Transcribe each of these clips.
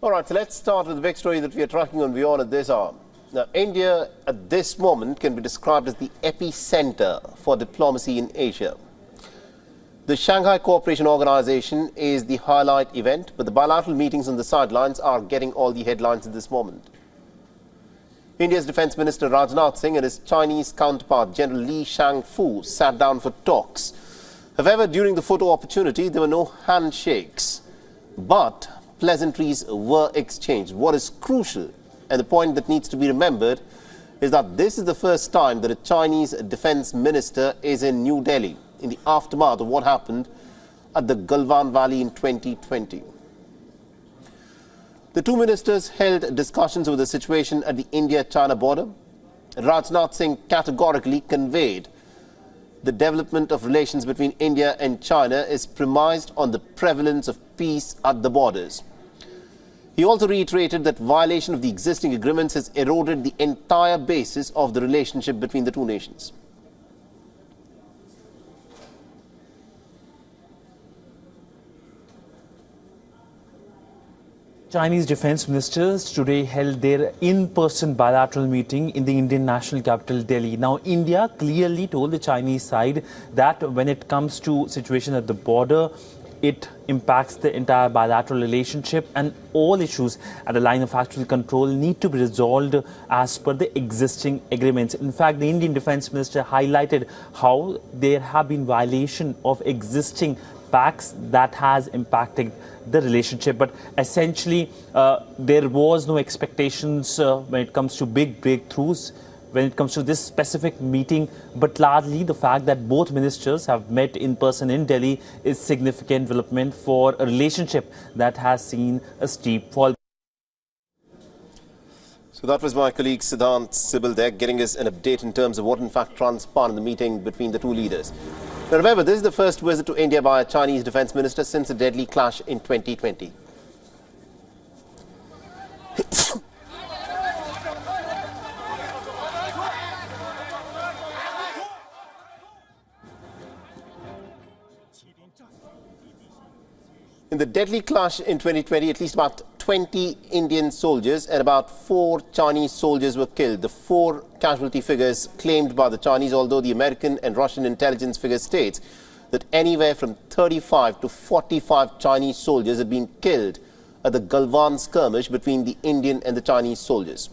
All right, so let's start with the big story that we are tracking on WION at this hour. Now, India at this moment can be described as the epicenter for diplomacy in Asia. The Shanghai Cooperation Organisation is the highlight event, but the bilateral meetings on the sidelines are getting all the headlines at this moment. India's Defence Minister Rajnath Singh and his Chinese counterpart General Li Shangfu sat down for talks. However, during the photo opportunity, there were no handshakes, but pleasantries were exchanged. What is crucial, and the point that needs to be remembered, is that this is the first time that a Chinese defence minister is in New Delhi in the aftermath of what happened at the Galwan Valley in 2020. The two ministers held discussions over the situation at the India-China border. Rajnath Singh categorically conveyed the development of relations between India and China is premised on the prevalence of peace at the borders. He also reiterated that violation of the existing agreements has eroded the entire basis of the relationship between the two nations. Chinese defence ministers today held their in-person bilateral meeting in the Indian national capital, Delhi. Now, India clearly told the Chinese side that when it comes to situation at the border, it impacts the entire bilateral relationship and all issues at the line of actual control need to be resolved as per the existing agreements. In fact, the Indian defence minister highlighted how there have been violation of existing pacts that has impacted the relationship, but essentially there was no expectations when it comes to big breakthroughs when it comes to this specific meeting, but largely the fact that both ministers have met in person in Delhi is significant development for a relationship that has seen a steep fall. So that was my colleague Siddhant Sibil there getting us an update in terms of what in fact transpired in the meeting between the two leaders. Now remember, this is the first visit to India by a Chinese defence minister since a deadly clash in 2020. In the deadly clash in 2020, at least about 20 Indian soldiers and about 4 Chinese soldiers were killed. The 4 casualty figures claimed by the Chinese, although the American and Russian intelligence figure states that anywhere from 35 to 45 Chinese soldiers had been killed at the Galwan skirmish between the Indian and the Chinese soldiers.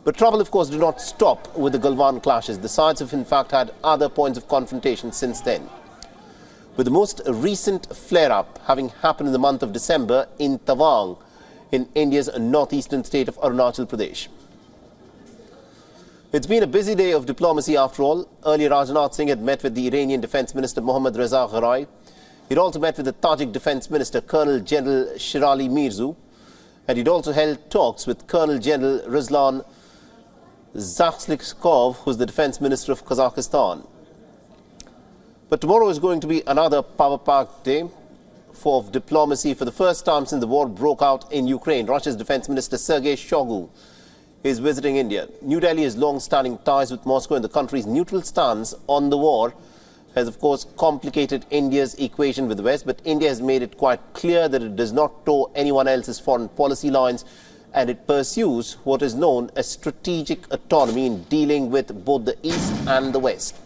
But trouble, of course, did not stop with the Galwan clashes. The sides have in fact had other points of confrontation since then, with the most recent flare-up having happened in the month of December in Tawang, in India's northeastern state of Arunachal Pradesh. It's been a busy day of diplomacy after all. Earlier, Rajnath Singh had met with the Iranian Defence Minister Mohammad Reza Gharai. He'd also met with the Tajik Defence Minister Colonel General Shirali Mirzu, and he'd also held talks with Colonel General Ruslan Zakhslikov, who's the Defence Minister of Kazakhstan. But tomorrow is going to be another power-packed day for diplomacy. For the first time since the war broke out in Ukraine, Russia's Defence Minister Sergei Shoigu is visiting India. New Delhi has long-standing ties with Moscow, and the country's neutral stance on the war has, of course, complicated India's equation with the West. But India has made it quite clear that it does not toe anyone else's foreign policy lines, and it pursues what is known as strategic autonomy in dealing with both the East and the West.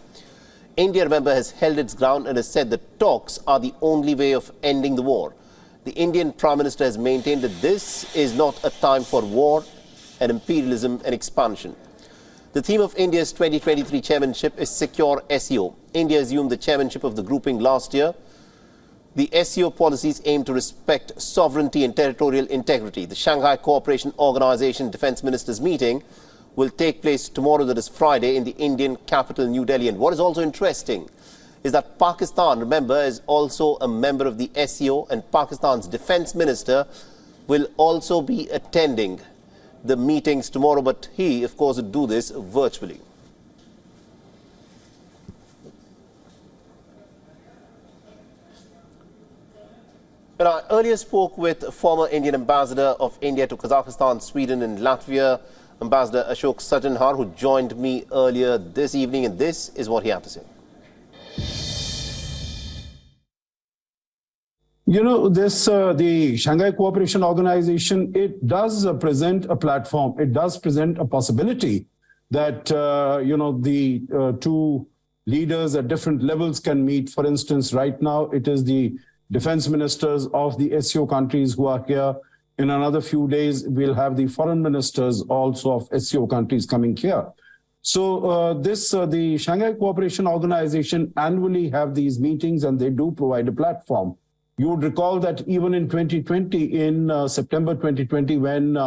India, remember, has held its ground and has said that talks are the only way of ending the war. The Indian Prime Minister has maintained that this is not a time for war and imperialism and expansion. The theme of India's 2023 chairmanship is Secure SEO. India assumed the chairmanship of the grouping last year. The SEO policies aim to respect sovereignty and territorial integrity. The Shanghai Cooperation Organisation Defence Ministers meeting will take place tomorrow, that is Friday, in the Indian capital, New Delhi. And what is also interesting is that Pakistan, remember, is also a member of the SEO, and Pakistan's defence minister will also be attending the meetings tomorrow, but he, of course, would do this virtually. And I earlier spoke with former Indian ambassador of India to Kazakhstan, Sweden and Latvia, Ambassador Ashok Sajanhar, who joined me earlier this evening, and this is what he had to say. You know, the Shanghai Cooperation Organization, it does present a platform. It does present a possibility that, the two leaders at different levels can meet. For instance, right now, it is the defense ministers of the SCO countries who are here. In another few days, we'll have the foreign ministers also of SCO countries coming here. So the Shanghai Cooperation Organization annually have these meetings, and they do provide a platform. You would recall that even in 2020, in September 2020, when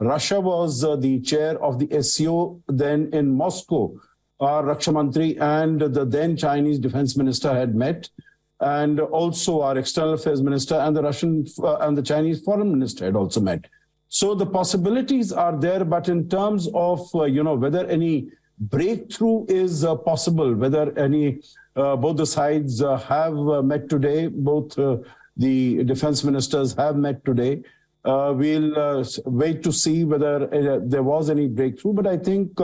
Russia was the chair of the SCO, then in Moscow, our Raksha Mantri and the then Chinese defense minister had met, and also our external affairs minister and the Russian and the Chinese foreign minister had also met. So the possibilities are there, but in terms of whether any breakthrough is possible, whether any both the sides have met today, both the defense ministers have met today. We'll wait to see whether there was any breakthrough. But I think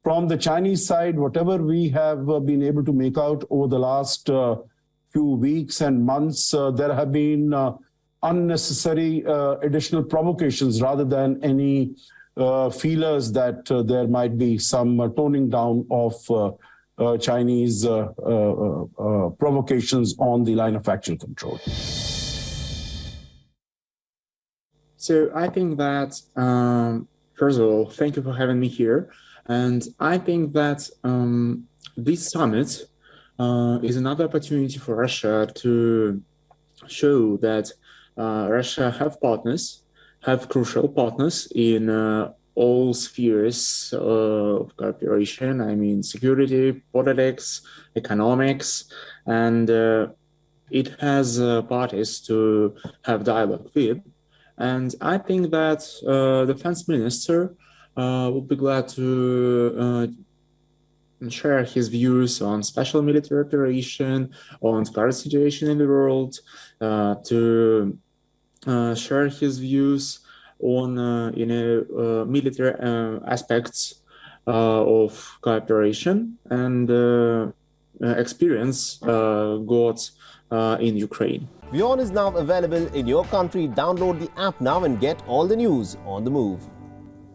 from the Chinese side, whatever we have been able to make out over the last few weeks and months, there have been unnecessary additional provocations rather than any feelers that there might be some toning down of Chinese provocations on the line of actual control. So I think that, first of all, thank you for having me here. And I think that this summit is another opportunity for Russia to show that Russia have crucial partners in all spheres of cooperation. I mean, security, politics, economics, and it has parties to have dialogue with. And I think that the defense minister would be glad to share his views on special military operation, on current situation in the world, to share his views on military aspects of cooperation and experience got in Ukraine. WION is now available in your country. Download the app now and get all the news on the move.